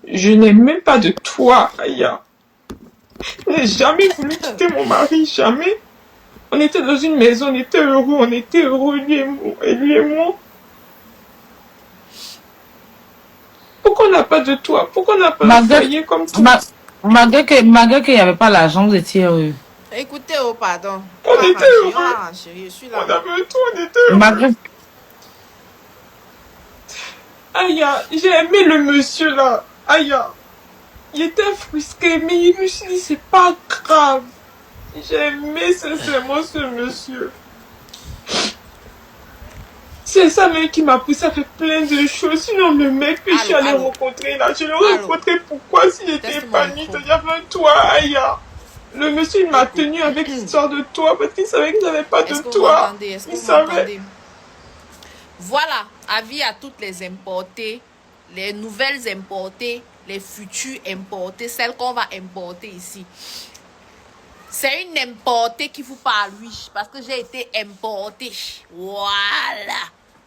Je n'ai même pas de toit, Aya. Je n'ai jamais voulu quitter mon mari, jamais. On était dans une maison, on était heureux, lui et moi. Pourquoi on n'a pas de toit? Pourquoi on n'a pas un foyer comme toi? Malgré qu'il n'y avait pas l'argent, vous étiez heureux. Écoutez, oh pardon. On était heureux. Chérie, je suis là. On avait tout, on était heureux. Aya, j'ai aimé le monsieur là. Aya. Il était frustré, mais je me suis dit, c'est pas grave. J'ai aimé sincèrement ce monsieur. C'est ça même qui m'a poussé à faire plein de choses. Sinon, le mec que je suis allée rencontrer là, je l'aurais rencontré pourquoi si j'étais épanouie. Il y avait un toit, Aya. Le monsieur, il m'a tenu avec l'histoire de toit parce qu'il savait que j'avais pas de toit. Il savait. Voilà, avis à toutes les importées, les nouvelles importées, les futures importées, celles qu'on va importer ici. C'est une importée qui vous parle, oui, parce que j'ai été importée. Voilà.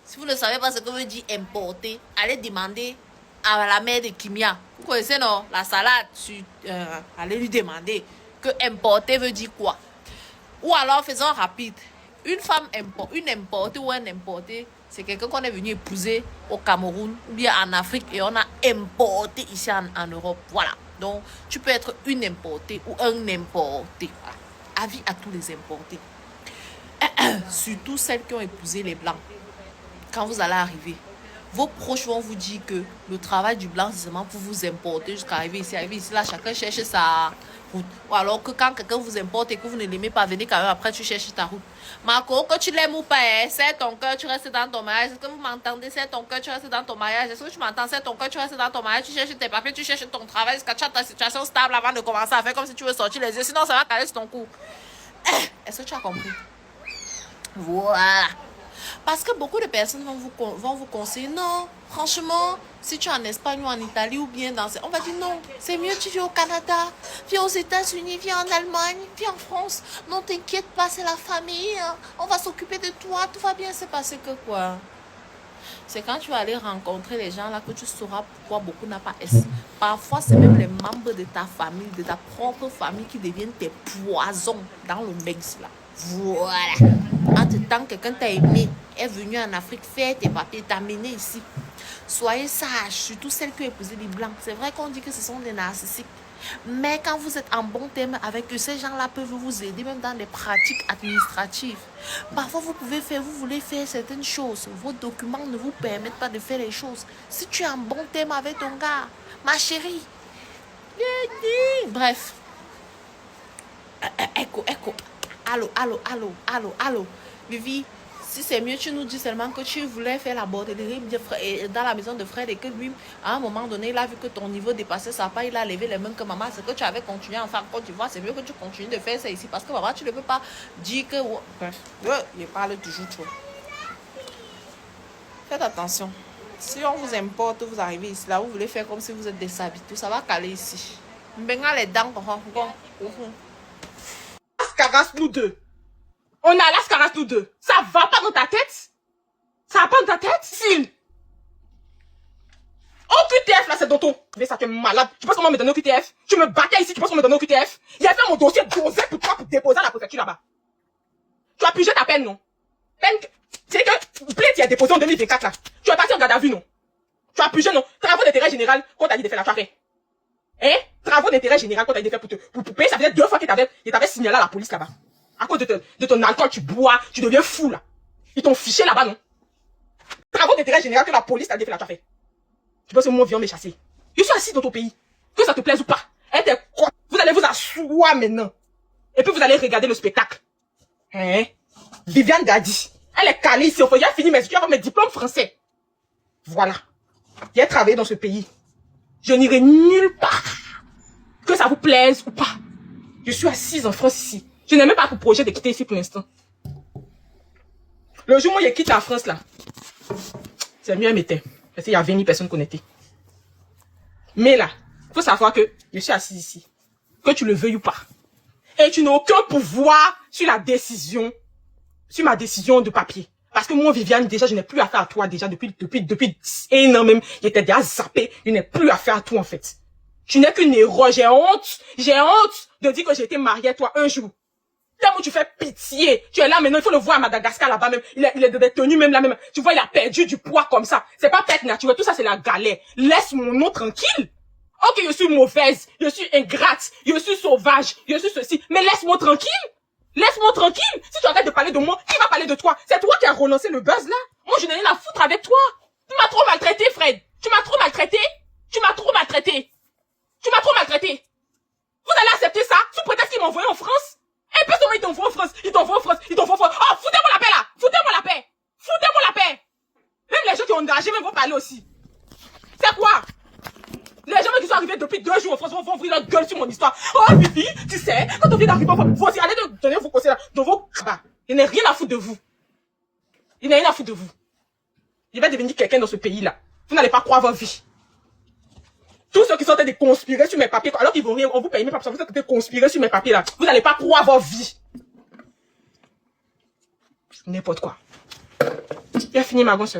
Si vous ne savez pas ce que veut dire importer, allez demander à la mère de Kimia. Vous connaissez, non? La salade, allez lui demander que importer veut dire quoi. Ou alors, faisons rapide. Une femme une importée ou un importé, c'est quelqu'un qu'on est venu épouser au Cameroun ou bien en Afrique et on a importé ici en Europe. Voilà. Donc, tu peux être une importée ou un importé. Voilà. Avis à tous les importés. Surtout celles qui ont épousé les Blancs. Quand vous allez arriver, vos proches vont vous dire que le travail du Blanc, c'est seulement pour vous importer jusqu'à arriver ici. Là, chacun cherche sa route. Ou alors que quand quelqu'un vous importe et que vous ne l'aimez pas, venez quand même après, tu cherches ta route. Marco, que tu l'aimes ou pas, c'est ton cœur, tu restes dans ton mariage. Est-ce que vous m'entendez? C'est ton cœur, tu restes dans ton mariage. Est-ce que tu m'entends? C'est ton cœur, tu restes dans ton mariage. Tu cherches tes papiers, tu cherches ton travail jusqu'à tu as ta situation stable avant de commencer à faire comme si tu veux sortir les yeux. Sinon, ça va caler sur ton cou. Est-ce que tu as compris? Voilà. Parce que beaucoup de personnes vont vous conseiller, non, franchement, si tu es en Espagne ou en Italie ou bien dans... On va dire non, c'est mieux tu viens au Canada, viens aux États-Unis, viens en Allemagne, viens en France. Non, t'inquiète pas, c'est la famille, hein. On va s'occuper de toi, tout va bien se passer que quoi. C'est quand tu vas aller rencontrer les gens là que tu sauras pourquoi beaucoup n'a pas S. Parfois, c'est même les membres de ta famille, de ta propre famille qui deviennent tes poisons dans le mix là. Voilà. Entre-temps, quelqu'un t'a aimé, est venu en Afrique faire tes papiers, t'a amené ici. Soyez sages, surtout celles qui ont épousé les Blancs. C'est vrai qu'on dit que ce sont des narcissiques. Mais quand vous êtes en bon terme avec eux, ces gens-là peuvent vous aider même dans les pratiques administratives. Parfois, vous voulez faire certaines choses. Vos documents ne vous permettent pas de faire les choses. Si tu es en bon terme avec ton gars, ma chérie. Bref. Écho. Allô. Vivi, si c'est mieux, tu nous dis seulement que tu voulais faire la bordellerie dans la maison de Fred et que lui, à un moment donné, il a vu que ton niveau dépassait sa part, il a levé les mains que maman, c'est que tu avais continué à faire quand tu vois, c'est mieux que tu continues de faire ça ici parce que maman, tu ne peux pas dire que... Bref, je parle toujours trop. Faites attention. Si on vous importe, vous arrivez ici, là, vous voulez faire comme si vous êtes des habitués, ça va caler ici. Maintenant, les dents, Lascaras, nous deux. On a Lascaras, nous deux. Ça va pas dans ta tête? Ça va pas dans ta tête? Si. OQTF, là, c'est dans ton... Mais ça, t'es malade. Tu penses comment me donner au QTF? Tu me battais ici, tu penses qu'on me donner au QTF? Il y avait mon dossier posé pour toi pour déposer à la préfecture là-bas. Tu as pigé ta peine, non? Peine que... C'est que... Plainte, il a déposé en 2024, là. Tu es parti en garde à vue, non? Tu as pigé, non? Travaux d'intérêt général qu'on t'a dit de faire, là, tu as fait. Hein? Travaux d'intérêt général qu'on t'a dit de faire pour payer, ça faisait 2 fois qu'il t'avait signalé à la police là-bas. À cause de ton alcool, tu bois, tu deviens fou là. Ils t'ont fiché là-bas, non? Travaux d'intérêt général que la police t'a dit de faire, là, tu as fait. Tu penses que moi, viens me chasser. Je suis assis dans ton pays. Que ça te plaise ou pas. Vous allez vous asseoir maintenant. Et puis vous allez regarder le spectacle. Hein? Viviane Gadi. Elle est calée ici. J'ai fini mes études avec mes diplômes français. Voilà. J'ai travaillé dans ce pays. Je n'irai nulle part. Que ça vous plaise ou pas. Je suis assise en France ici. Je n'ai même pas pour projet de quitter ici pour l'instant. Le jour où je quitte la France là, c'est mieux m'éteindre. Parce qu'il y a 20 000 personnes connectées. Mais là, il faut savoir que je suis assise ici. Que tu le veuilles ou pas. Et tu n'as aucun pouvoir sur la décision, sur ma décision de papier. Parce que moi, Viviane, déjà, je n'ai plus affaire à toi, déjà, depuis 1 an même. J'étais déjà zappé. Je n'ai plus affaire à toi, en fait. Tu n'es qu'une héros. J'ai honte de dire que j'ai été mariée à toi un jour. Tellement tu fais pitié. Tu es là maintenant, il faut le voir à Madagascar là-bas même. Il est détenu même là même. Tu vois, il a perdu du poids comme ça. C'est pas pète naturel. Tout ça, c'est la galère. Laisse mon nom tranquille. Ok, je suis mauvaise. Je suis ingrate. Je suis sauvage. Je suis ceci. Mais laisse-moi tranquille. Laisse-moi tranquille. Si tu arrêtes de parler de moi, qui va parler de toi? C'est toi qui as renoncé le buzz là. Moi, je n'ai rien à foutre avec toi. Tu m'as trop maltraité, Fred. Tu m'as trop maltraité. Tu m'as trop maltraité. Tu m'as trop maltraité. Vous allez accepter ça sous prétexte qu'ils m'envoient en France? Et puis seulement ils t'envoient en France. Ils t'envoient en France. Ils t'envoient en France. Oh, foutez-moi la paix là. Foutez-moi la paix. Foutez-moi la paix. Même les gens qui ont engagé même vont parler aussi. C'est quoi? Les gens qui sont arrivés depuis 2 jours en France vont ouvrir leur gueule sur mon histoire. Oh, Bibi, tu sais, quand on vient d'arriver, vous aussi, allez donner vos conseils dans vos cabas. Il n'y a rien à foutre de vous. Il n'y a rien à foutre de vous. Je vais devenir quelqu'un dans ce pays-là. Vous n'allez pas croire votre vie. Tous ceux qui sont en train de conspirer sur mes papiers, alors qu'ils vont rien, on vous paye même pas pour ça, vous êtes en train de conspirer sur mes papiers là. Vous n'allez pas croire votre vie. N'importe quoi. J'ai fini ma gosse.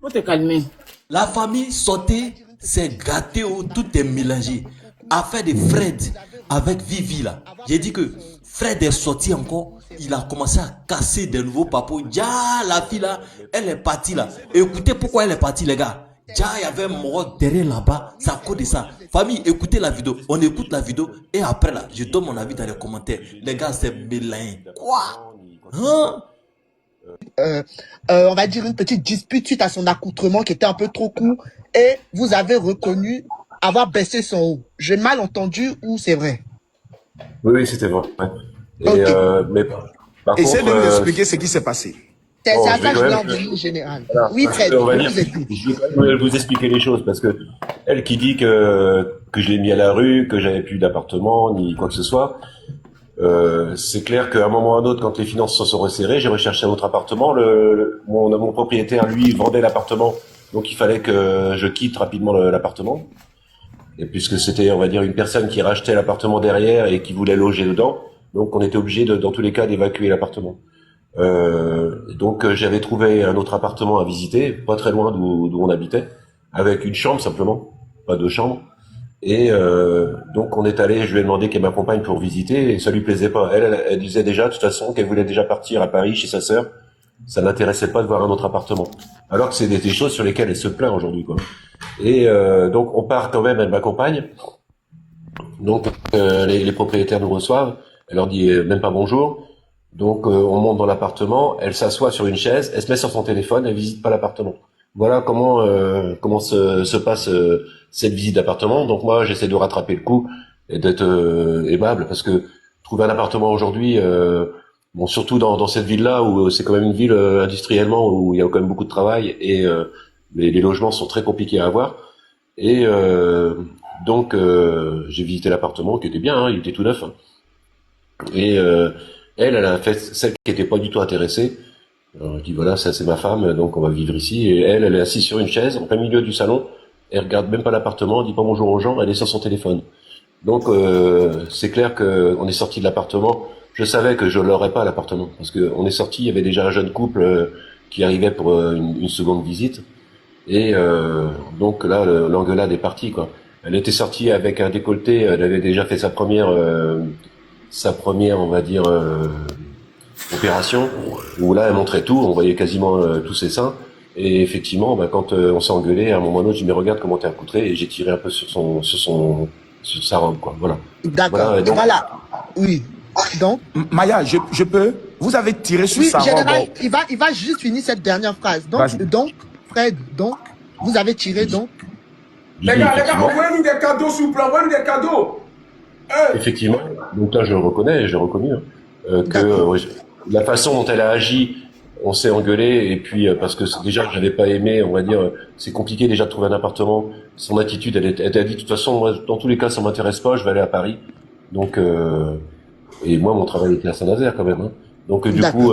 Faut te calmer. La famille sortait, c'est gâté, tout est mélangé. Affaire de Fred avec Vivi là. J'ai dit que Fred est sorti encore. Il a commencé à casser des nouveaux papos. Ja, la fille là, elle est partie là. Et écoutez pourquoi elle est partie les gars. Ja, il y avait un mort derrière là-bas. C'est à cause de ça. Famille, écoutez la vidéo. On écoute la vidéo. Et après là, je donne mon avis dans les commentaires. Les gars, c'est mélangé. Quoi? Hein? On va dire une petite dispute suite à son accoutrement qui était un peu trop court et vous avez reconnu avoir baissé son haut. J'ai mal entendu ou c'est vrai? Oui, c'était vrai. Et, Ok. mais par Essaye de contre, nous expliquer ce qui s'est passé. C'est Bon, à je ça vais que je quand voulais même- en venir au général. voilà, Oui, parce Fred, que on va je dire, vous écoute. je vais quand même vous expliquer les choses parce que elle qui dit que je l'ai mis à la rue, que j'avais plus d'appartement ni quoi que ce soit, c'est clair qu'à un moment ou à un autre, quand les finances se sont resserrées, j'ai recherché un autre appartement. Mon propriétaire lui vendait l'appartement, donc il fallait que je quitte rapidement l'appartement. Et puisque c'était, on va dire, une personne qui rachetait l'appartement derrière et qui voulait loger dedans, donc on était obligé dans tous les cas d'évacuer l'appartement. Donc j'avais trouvé un autre appartement à visiter, pas très loin d'où on habitait, avec une chambre simplement, pas 2 chambres. Et donc on est allé, je lui ai demandé qu'elle m'accompagne pour visiter, et ça lui plaisait pas. Elle disait déjà, de toute façon, qu'elle voulait déjà partir à Paris chez sa sœur. Ça n'intéressait pas de voir un autre appartement. Alors que c'est des choses sur lesquelles elle se plaint aujourd'hui, quoi. Et donc on part quand même, elle m'accompagne. Donc les propriétaires nous reçoivent. Elle leur dit même pas bonjour. Donc on monte dans l'appartement. Elle s'assoit sur une chaise. Elle se met sur son téléphone. Elle visite pas l'appartement. Voilà comment se passe cette visite d'appartement. Donc moi j'essaie de rattraper le coup et d'être aimable parce que trouver un appartement aujourd'hui, bon surtout dans cette ville-là où c'est quand même une ville industriellement où il y a quand même beaucoup de travail et les logements sont très compliqués à avoir. Et donc j'ai visité l'appartement qui était bien, hein, il était tout neuf. Hein. Et elle a fait celle qui était pas du tout intéressée. Alors, je dis voilà, ça c'est ma femme, donc on va vivre ici. Et elle est assise sur une chaise en plein milieu du salon. Elle regarde même pas l'appartement, elle dit pas bonjour aux gens, elle est sur son téléphone. Donc c'est clair que on est sorti de l'appartement. Je savais que je l'aurais pas l'appartement parce que on est sorti, il y avait déjà un jeune couple qui arrivait pour une seconde visite. Et donc là, l'engueulade est partie, quoi. Elle était sortie avec un décolleté. Elle avait déjà fait sa première, on va dire, opération. Où là, elle montrait tout. On voyait quasiment tous ses seins. Et effectivement, bah, quand on s'est engueulé, à un moment ou à un autre, je dis mais regarde comment t'es accoutré. Et j'ai tiré un peu sur sa robe, quoi. Voilà. D'accord. Voilà, et donc- Voilà. Oui. Donc, Maya, je peux? Vous avez tiré sur oui, sa général, robe. il va juste finir cette dernière phrase. Vas-y. Donc, Fred, donc, vous avez tiré donc. Je dis, effectivement. envoyez-nous des cadeaux, s'il vous plaît, envoyez-nous des cadeaux. Effectivement, donc là je le reconnais, j'ai reconnu que D'accord. ouais, la façon dont elle a agi, on s'est engueulé et puis parce que déjà je n'avais pas aimé, on va dire, c'est compliqué déjà de trouver un appartement. Son attitude, elle a dit de toute façon, moi, dans tous les cas ça m'intéresse pas, je vais aller à Paris. Donc et moi mon travail était à Saint-Nazaire quand même. Hein. Donc du D'accord. coup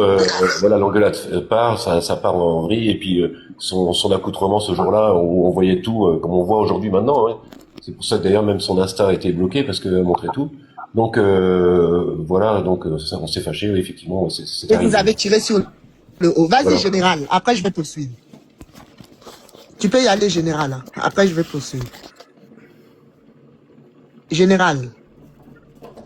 voilà l'engueulade part, ça part en vrille et puis son accoutrement ce jour-là, on voyait tout comme on voit aujourd'hui maintenant. Hein. C'est pour ça que d'ailleurs même son Insta a été bloqué parce qu'elle montrait tout. Donc voilà, donc ça, on s'est fâché, oui, effectivement. C'est Et vous arrivé. avez tiré sur. le haut. Vas-y, Voilà. général. Après, je vais poursuivre. Tu peux y aller, général. Hein. Après, je vais poursuivre. Général.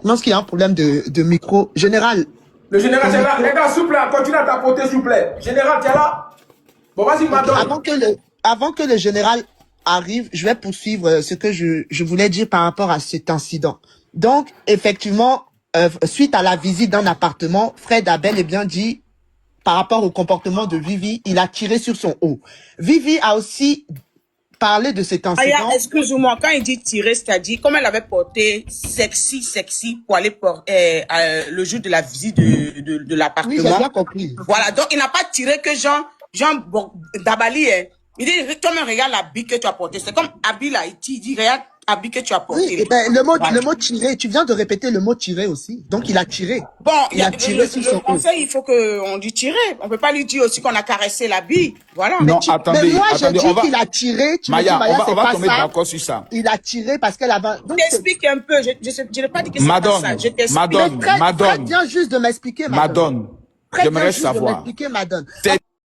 Je pense qu'il y a un problème de micro. Général. Le général, c'est là. Les gars, s'il vous plaît, continue à tapoter, s'il vous plaît. Général, t'es là? Bon, vas-y, madame. Avant que le général arrive, je vais poursuivre ce que je voulais dire par rapport à cet incident. Donc, effectivement, suite à la visite d'un appartement, Fred a bel et bien dit, par rapport au comportement de Vivi, il a tiré sur son haut. Vivi a aussi parlé de cet incident. Aya, excuse-moi, quand il dit tirer, c'est-à-dire, comme elle avait porté sexy pour aller le jour de la visite de l'appartement. Oui, j'ai bien compris. Voilà, donc il n'a pas tiré que Jean Dabali, il dit, toi-même, regarde l'habit que tu as porté. C'est comme habit là, il dit, regarde l'habit que tu as porté. Oui, ben, le mot tirer, tu viens de répéter le mot tirer aussi. Donc, il a tiré. Bon, il a tiré sur son le conseil, il faut qu'on dit tirer. On peut pas lui dire aussi qu'on a caressé l'habit. Voilà. Non, mais attendez, moi, attendez, je dis qu'il a tiré. Tu Maya, me dis, Maya, on va c'est tomber pas ça. d'accord sur ça. Il a tiré parce qu'elle avait... Je t'explique un peu. Je n'ai pas dit que c'est pas ça. Je t'explique. Madone, Fred vient juste de m'expliquer, Madone, Fred vient j'aimerais juste de savoir. m'expliquer, Madone. C'est